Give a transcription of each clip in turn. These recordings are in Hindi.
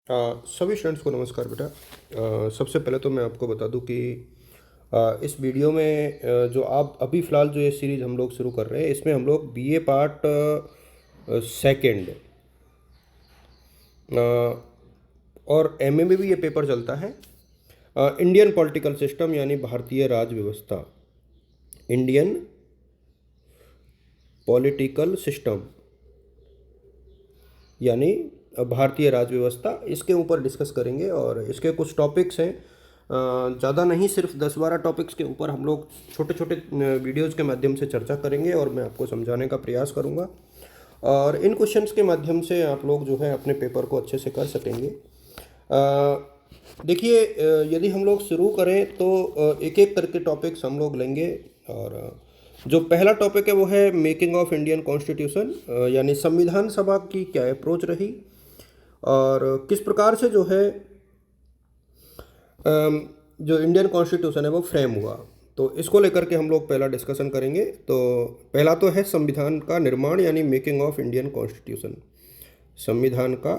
सभी स्टूडेंट्स को नमस्कार बेटा। सबसे पहले तो मैं आपको बता दूं कि इस वीडियो में जो आप अभी फ़िलहाल जो ये सीरीज़ हम लोग शुरू कर रहे हैं, इसमें हम लोग बीए पार्ट सेकंड और एमए में भी ये पेपर चलता है। इंडियन पॉलिटिकल सिस्टम यानी भारतीय राज व्यवस्था, इंडियन पॉलिटिकल सिस्टम यानी भारतीय राज व्यवस्था, इसके ऊपर डिस्कस करेंगे। और इसके कुछ टॉपिक्स हैं, ज़्यादा नहीं, सिर्फ 10-12 टॉपिक्स के ऊपर हम लोग छोटे छोटे वीडियोज़ के माध्यम से चर्चा करेंगे और मैं आपको समझाने का प्रयास करूँगा। और इन क्वेश्चंस के माध्यम से आप लोग जो है अपने पेपर को अच्छे से कर सकेंगे। देखिए, यदि हम लोग शुरू करें तो एक एक करके टॉपिक्स हम लोग लेंगे। और जो पहला टॉपिक है वो है मेकिंग ऑफ इंडियन कॉन्स्टिट्यूशन, यानी संविधान सभा की क्या अप्रोच रही और किस प्रकार से जो है जो इंडियन कॉन्स्टिट्यूशन है वो फ्रेम हुआ। तो इसको लेकर के हम लोग पहला डिस्कशन करेंगे। तो पहला तो है संविधान का निर्माण यानी मेकिंग ऑफ इंडियन कॉन्स्टिट्यूशन, संविधान का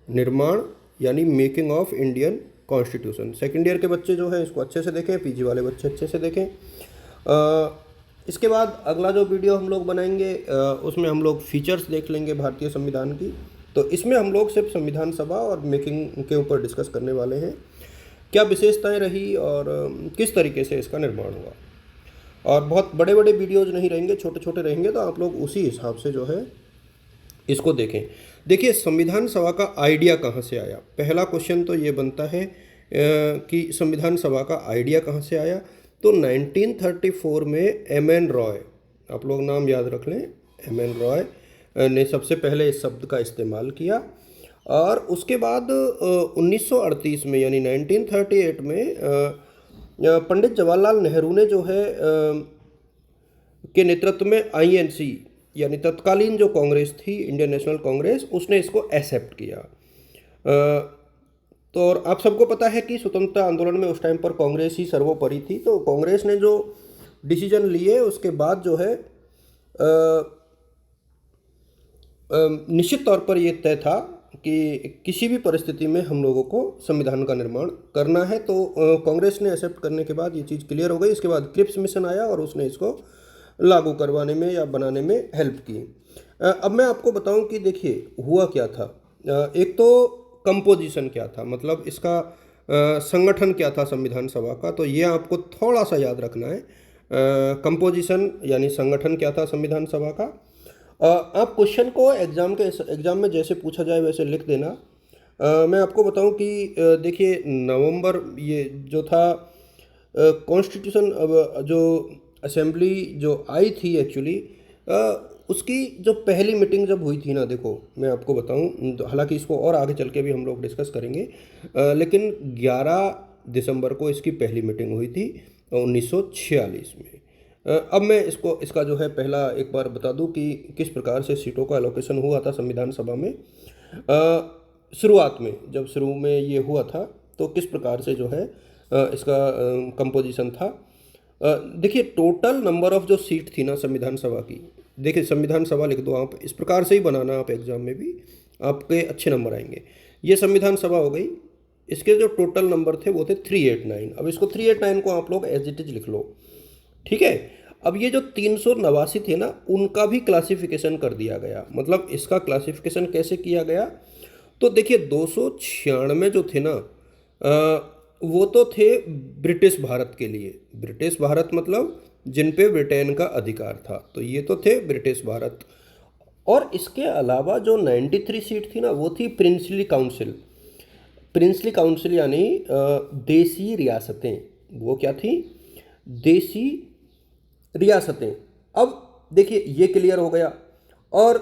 निर्माण यानी making of Indian constitution. Second year के बच्चे जो है इसको अच्छे से देखें, पीजी वाले बच्चे अच्छे से देखें। इसके बाद अगला जो वीडियो हम लोग बनाएंगे उसमें हम लोग फीचर्स देख लेंगे भारतीय संविधान की। तो इसमें हम लोग सिर्फ संविधान सभा और मेकिंग के ऊपर डिस्कस करने वाले हैं, क्या विशेषताएं रही और किस तरीके से इसका निर्माण हुआ। और बहुत बड़े बड़े वीडियोज़ नहीं रहेंगे, छोटे छोटे रहेंगे, तो आप लोग उसी हिसाब से जो है इसको देखें। देखिए, संविधान सभा का आइडिया कहाँ से आया। पहला क्वेश्चन तो ये बनता है कि संविधान सभा का आइडिया कहाँ से आया। तो 1934 में एम.एन. रॉय, आप लोग नाम याद रख लें, एम.एन. रॉय ने सबसे पहले इस शब्द का इस्तेमाल किया। और उसके बाद 1938 में यानी 1938 में पंडित जवाहरलाल नेहरू ने जो है के नेतृत्व में आईएनसी यानी तत्कालीन जो कांग्रेस थी, इंडियन नेशनल कांग्रेस, उसने इसको एक्सेप्ट किया। तो और आप सबको पता है कि स्वतंत्रता आंदोलन में उस टाइम पर कांग्रेस ही सर्वोपरि थी। तो कांग्रेस ने जो डिसीजन लिए उसके बाद जो है निश्चित तौर पर यह तय था कि किसी भी परिस्थिति में हम लोगों को संविधान का निर्माण करना है। तो कांग्रेस ने एक्सेप्ट करने के बाद ये चीज़ क्लियर हो गई। इसके बाद क्रिप्स मिशन आया और उसने इसको लागू करवाने में या बनाने में हेल्प की। अब मैं आपको बताऊं कि देखिए हुआ क्या था। एक तो कंपोजिशन क्या था, मतलब इसका संगठन क्या था संविधान सभा का, तो ये आपको थोड़ा सा याद रखना है। कंपोजिशन यानी संगठन क्या था संविधान सभा का। आप क्वेश्चन को एग्जाम में जैसे पूछा जाए वैसे लिख देना। मैं आपको बताऊं कि देखिए, नवंबर ये जो था कॉन्स्टिट्यूशन जो असेंबली जो आई थी एक्चुअली, उसकी जो पहली मीटिंग जब हुई थी ना, देखो मैं आपको बताऊं, तो हालांकि इसको और आगे चल के भी हम लोग डिस्कस करेंगे, लेकिन 11 दिसंबर को इसकी पहली मीटिंग हुई थी 1946 में। अब मैं इसका जो है पहला एक बार बता दूं कि किस प्रकार से सीटों का एलोकेशन हुआ था संविधान सभा में। शुरुआत में जब शुरू में ये हुआ था तो किस प्रकार से जो है इसका कंपोजिशन था। देखिए, टोटल नंबर ऑफ जो सीट थी ना संविधान सभा की, देखिए संविधान सभा लिख दो आप, इस प्रकार से ही बनाना आप एग्जाम में भी, आपके अच्छे नंबर आएंगे। ये संविधान सभा हो गई, इसके जो टोटल नंबर थे वो थे 389। अब इसको 389 को आप लोग एज इट इज लिख लो, ठीक है। अब ये जो 389 थे ना, उनका भी क्लासिफिकेशन कर दिया गया। मतलब इसका क्लासिफिकेशन कैसे किया गया, तो देखिए 296 जो थे ना, वो तो थे ब्रिटिश भारत के लिए। ब्रिटिश भारत मतलब जिन पे ब्रिटेन का अधिकार था, तो ये तो थे ब्रिटिश भारत। और इसके अलावा जो 93 सीट थी ना, वो थी प्रिंसली काउंसिल। प्रिंसली काउंसिल यानी देसी रियासतें। वो क्या थी? देसी रियासतें। अब देखिए ये क्लियर हो गया। और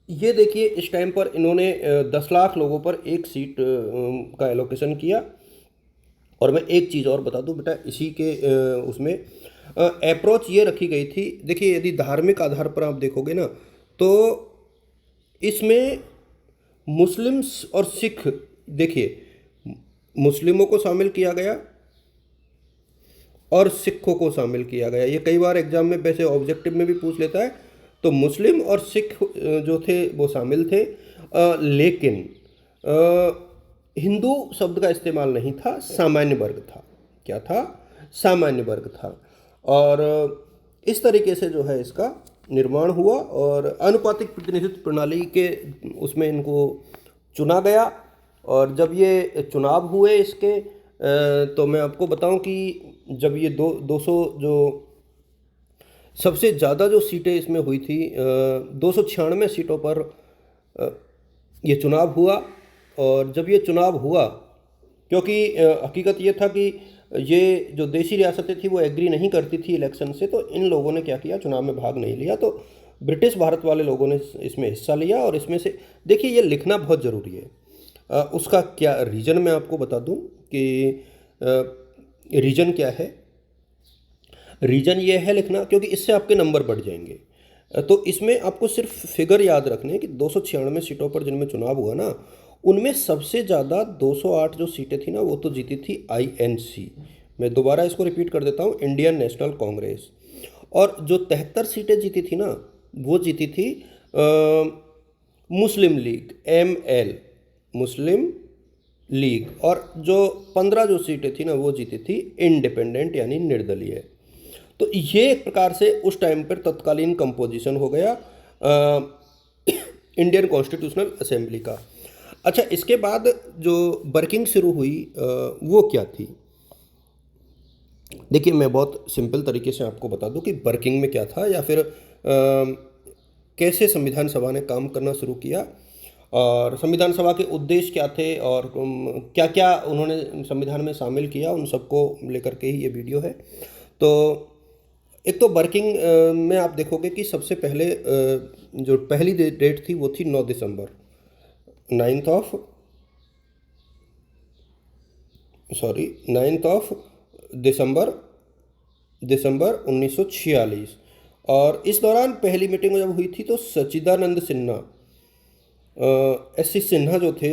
ये देखिए इस टाइम पर इन्होंने 10 लाख लोगों पर एक सीट का एलोकेशन किया। और मैं एक चीज़ और बता दूं बेटा, इसी के उसमें अप्रोच ये रखी गई थी। देखिए, यदि धार्मिक आधार पर आप देखोगे ना, तो इसमें मुस्लिम्स और सिख, देखिए मुस्लिमों को शामिल किया गया और सिखों को शामिल किया गया। ये कई बार एग्जाम में वैसे ऑब्जेक्टिव में भी पूछ लेता है। तो मुस्लिम और सिख जो थे वो शामिल थे, लेकिन हिंदू शब्द का इस्तेमाल नहीं था, सामान्य वर्ग था। क्या था? सामान्य वर्ग था। और इस तरीके से जो है इसका निर्माण हुआ और आनुपातिक प्रतिनिधित्व प्रणाली के उसमें इनको चुना गया। और जब ये चुनाव हुए इसके तो मैं आपको बताऊं कि जब ये 200 जो सबसे ज़्यादा जो सीटें इसमें हुई थी, 296 सीटों पर अ, ये चुनाव हुआ। और जब ये चुनाव हुआ, क्योंकि हकीकत ये था कि ये जो देशी रियासतें थी वो एग्री नहीं करती थी इलेक्शन से, तो इन लोगों ने क्या किया, चुनाव में भाग नहीं लिया। तो ब्रिटिश भारत वाले लोगों ने इसमें हिस्सा लिया। और इसमें से देखिए, ये लिखना बहुत ज़रूरी है। उसका क्या रीज़न मैं आपको बता दूं कि रीज़न क्या है। रीजन ये है लिखना, क्योंकि इससे आपके नंबर बढ़ जाएंगे। तो इसमें आपको सिर्फ फिगर याद रखने हैं कि 296 सीटों पर जिनमें चुनाव हुआ ना, उनमें सबसे ज़्यादा 208 जो सीटें थी ना, वो तो जीती थी आईएनसी। मैं दोबारा इसको रिपीट कर देता हूँ, इंडियन नेशनल कांग्रेस। और जो 73 सीटें जीती थी ना, वो जीती थी मुस्लिम लीग, एमएल, मुस्लिम लीग। और जो 15 जो सीटें थी ना, वो जीती थी इंडिपेंडेंट यानी निर्दलीय। तो ये एक प्रकार से उस टाइम पर तत्कालीन कंपोजिशन हो गया इंडियन कॉन्स्टिट्यूशनल असेंबली का। अच्छा, इसके बाद जो वर्किंग शुरू हुई वो क्या थी। देखिए, मैं बहुत सिंपल तरीके से आपको बता दूं कि वर्किंग में क्या था, या फिर कैसे संविधान सभा ने काम करना शुरू किया और संविधान सभा के उद्देश्य क्या थे और क्या क्या उन्होंने संविधान में शामिल किया, उन सबको लेकर के ही ये वीडियो है। तो एक तो वर्किंग में आप देखोगे कि सबसे पहले जो पहली डेट थी वो थी 9 दिसंबर, 9 ऑफ दिसंबर 1946। और इस दौरान पहली मीटिंग जब हुई थी तो सच्चिदानंद सिन्हा, एस सी सिन्हा जो थे,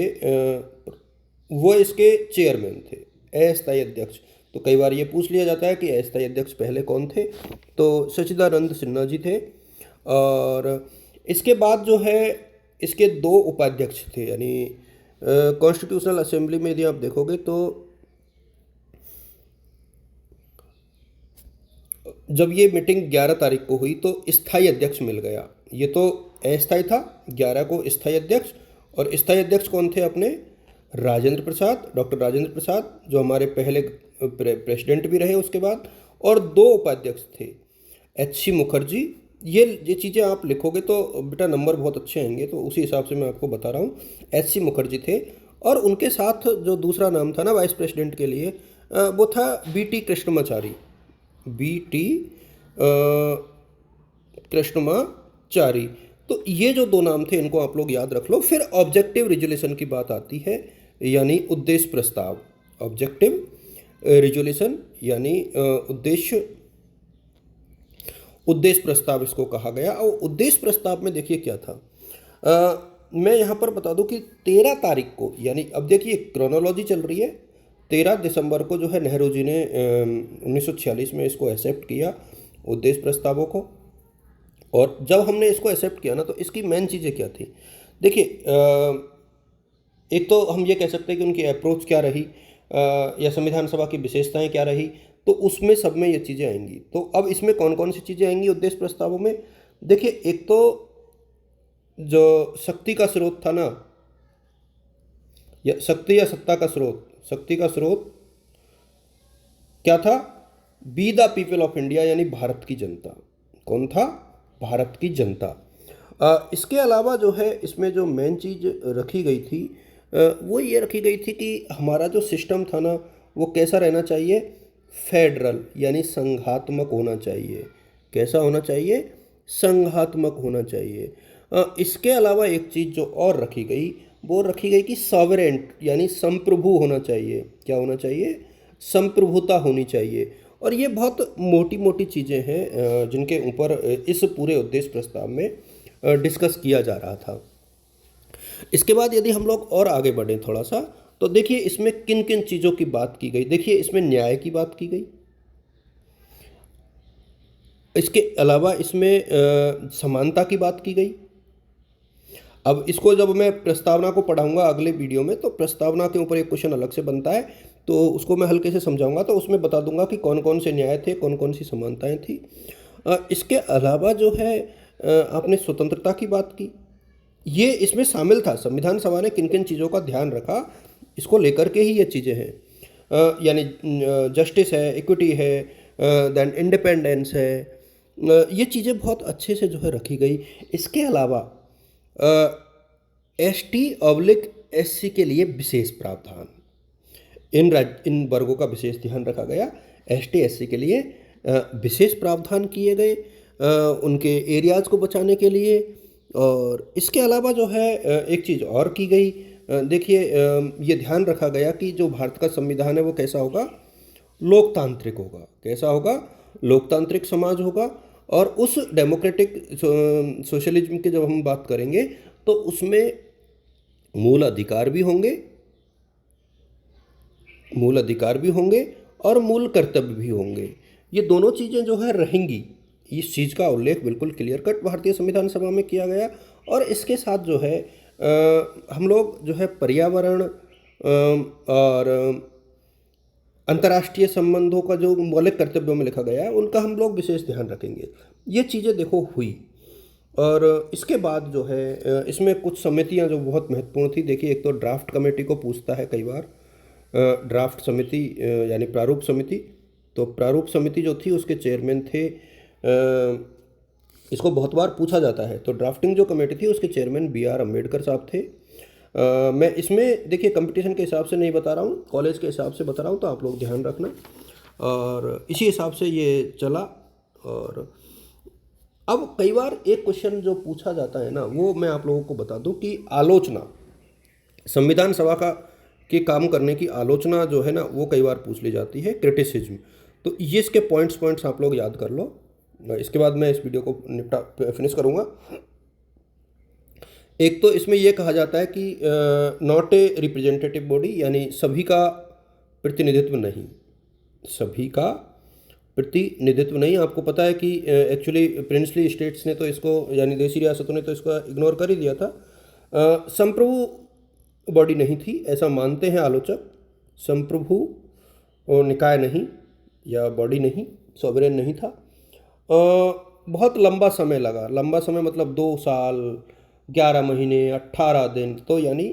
वो इसके चेयरमैन थे, अस्थायी अध्यक्ष। तो कई बार ये पूछ लिया जाता है कि अस्थायी अध्यक्ष पहले कौन थे, तो सच्चिदानंद सिन्हा जी थे। और इसके बाद जो है इसके दो उपाध्यक्ष थे, यानी कॉन्स्टिट्यूशनल असेंबली में यदि आप देखोगे तो जब ये मीटिंग 11 तारीख को हुई तो स्थायी अध्यक्ष मिल गया। ये तो अस्थायी था, 11 को स्थायी अध्यक्ष। और स्थायी अध्यक्ष कौन थे अपने? राजेंद्र प्रसाद, डॉक्टर राजेंद्र प्रसाद, जो हमारे पहले प्रेसिडेंट भी रहे उसके बाद। और दो उपाध्यक्ष थे, एच.सी. मुखर्जी। ये चीज़ें आप लिखोगे तो बेटा नंबर बहुत अच्छे आएंगे, तो उसी हिसाब से मैं आपको बता रहा हूँ। एच.सी. मुखर्जी थे। और उनके साथ जो दूसरा नाम था ना वाइस प्रेसिडेंट के लिए, वो था बी.टी. कृष्णमाचारी, बी.टी. कृष्णमाचारी। तो ये जो दो नाम थे इनको आप लोग याद रख लो। फिर ऑब्जेक्टिव रिजोल्यूशन की बात आती है, यानी उद्देश्य प्रस्ताव। ऑब्जेक्टिव रिजोल्यूशन यानी उद्देश्य प्रस्ताव इसको कहा गया। और उद्देश्य प्रस्ताव में देखिए क्या था। मैं यहाँ पर बता दूं कि 13 तारीख को, यानी अब देखिए क्रोनोलॉजी चल रही है, 13 दिसंबर को जो है नेहरू जी ने 1946 में इसको एक्सेप्ट किया, उद्देश्य प्रस्तावों को। और जब हमने इसको एक्सेप्ट किया ना, तो इसकी मेन चीज़ें क्या थी। देखिए, एक तो हम ये कह सकते हैं कि उनकी अप्रोच क्या रही, या संविधान सभा की विशेषताएं क्या रही, तो उसमें सब में ये चीज़ें आएंगी। तो अब इसमें कौन कौन सी चीज़ें आएंगी उद्देश्य प्रस्तावों में। देखिए, एक तो जो शक्ति का स्रोत था ना, या शक्ति या सत्ता का स्रोत, शक्ति का स्रोत क्या था? Be the people of India, यानी भारत की जनता। कौन था? भारत की जनता। इसके अलावा जो है इसमें जो मेन चीज़ रखी गई थी, वो ये रखी गई थी कि हमारा जो सिस्टम था ना, वो कैसा रहना चाहिए? फेडरल, यानी संघात्मक होना चाहिए। कैसा होना चाहिए? संघात्मक होना चाहिए। इसके अलावा एक चीज़ जो और रखी गई, वो रखी गई कि सॉवरेंट, यानी संप्रभु होना चाहिए। क्या होना चाहिए? संप्रभुता होनी चाहिए। और ये बहुत मोटी मोटी चीज़ें हैं जिनके ऊपर इस पूरे उद्देश्य प्रस्ताव में डिस्कस किया जा रहा था। इसके बाद यदि हम लोग और आगे बढ़ें थोड़ा सा, तो देखिए इसमें किन किन चीज़ों की बात की गई। देखिए, इसमें न्याय की बात की गई। इसके अलावा इसमें समानता की बात की गई। अब इसको जब मैं प्रस्तावना को पढ़ाऊंगा अगले वीडियो में, तो प्रस्तावना के ऊपर एक क्वेश्चन अलग से बनता है, तो उसको मैं हल्के से समझाऊंगा, तो उसमें बता दूंगा कि कौन कौन से न्याय थे, कौन कौन सी समानताएं थी। इसके अलावा जो है आपने स्वतंत्रता की बात की, ये इसमें शामिल था। संविधान सभा ने किन किन चीज़ों का ध्यान रखा, इसको लेकर के ही ये चीज़ें हैं, यानी जस्टिस है, इक्विटी है, देन इंडिपेंडेंस है, ये चीज़ें बहुत अच्छे से जो है रखी गई। इसके अलावा ST/SC के लिए विशेष प्रावधान, इन वर्गों का विशेष ध्यान रखा गया। ST/SC के लिए विशेष प्रावधान किए गए उनके एरियाज़ को बचाने के लिए। और इसके अलावा जो है एक चीज़ और की गई, देखिए ये ध्यान रखा गया कि जो भारत का संविधान है वो कैसा होगा, लोकतांत्रिक होगा। कैसा होगा, लोकतांत्रिक समाज होगा। और उस डेमोक्रेटिक सोशलिज्म की जब हम बात करेंगे तो उसमें मूल अधिकार भी होंगे और मूल कर्तव्य भी होंगे। ये दोनों चीज़ें जो है रहेंगी। इस चीज़ का उल्लेख बिल्कुल क्लियर कट भारतीय संविधान सभा में किया गया। और इसके साथ जो है हम लोग जो है पर्यावरण और अंतर्राष्ट्रीय संबंधों का जो मौलिक कर्तव्यों में लिखा गया है उनका हम लोग विशेष ध्यान रखेंगे। ये चीज़ें देखो हुई। और इसके बाद जो है इसमें कुछ समितियां जो बहुत महत्वपूर्ण थी। देखिए, एक तो ड्राफ्ट कमेटी को पूछता है कई बार, ड्राफ्ट समिति यानी प्रारूप समिति। तो प्रारूप समिति जो थी उसके चेयरमैन थे, इसको बहुत बार पूछा जाता है। तो ड्राफ्टिंग जो कमेटी थी उसके चेयरमैन BR अम्बेडकर साहब थे। मैं इसमें देखिए कंपटीशन के हिसाब से नहीं बता रहा हूँ, कॉलेज के हिसाब से बता रहा हूँ, तो आप लोग ध्यान रखना। और इसी हिसाब से ये चला। और अब कई बार एक क्वेश्चन जो पूछा जाता है ना, वो मैं आप लोगों को बता दूं कि आलोचना, संविधान सभा का के काम करने की आलोचना जो है ना वो कई बार पूछ ली जाती है, क्रिटिसिज्म। तो ये इसके पॉइंट्स आप लोग याद कर लो। इसके बाद मैं इस वीडियो को फिनिश करूँगा। एक तो इसमें यह कहा जाता है कि नॉट ए रिप्रेजेंटेटिव बॉडी, यानी सभी का प्रतिनिधित्व नहीं। आपको पता है कि एक्चुअली प्रिंसली स्टेट्स ने तो इसको, यानी देशी रियासतों ने तो इसको इग्नोर कर ही दिया था। संप्रभु बॉडी नहीं थी, ऐसा मानते हैं आलोचक। संप्रभु निकाय नहीं या बॉडी नहीं, सॉवरेन नहीं था। बहुत लंबा समय लगा, लंबा समय मतलब 2 साल 11 महीने 18 दिन, तो यानी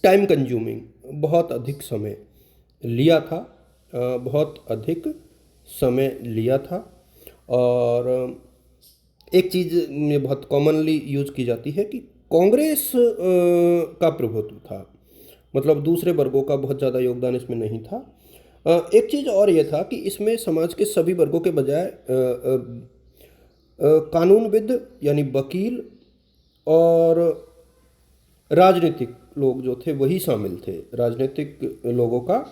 टाइम कंज्यूमिंग, बहुत अधिक समय लिया था। और एक चीज़ में बहुत कॉमनली यूज की जाती है कि कांग्रेस का प्रभुत्व था, मतलब दूसरे वर्गों का बहुत ज़्यादा योगदान इसमें नहीं था। एक चीज़ और ये था कि इसमें समाज के सभी वर्गों के बजाय कानूनविद यानी वकील और राजनीतिक लोग जो थे वही शामिल थे, राजनीतिक लोगों का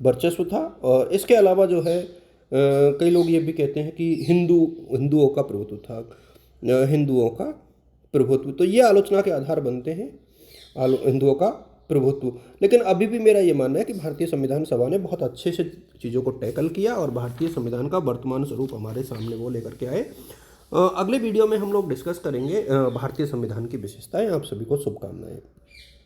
वर्चस्व था। और इसके अलावा जो है कई लोग ये भी कहते हैं कि हिंदुओं का प्रभुत्व था, तो ये आलोचना के आधार बनते हैं, हिंदुओं का प्रभुत्व। लेकिन अभी भी मेरा ये मानना है कि भारतीय संविधान सभा ने बहुत अच्छे से चीज़ों को टैकल किया और भारतीय संविधान का वर्तमान स्वरूप हमारे सामने वो लेकर के आए। अगले वीडियो में हम लोग डिस्कस करेंगे भारतीय संविधान की विशेषताएं। आप सभी को शुभकामनाएं।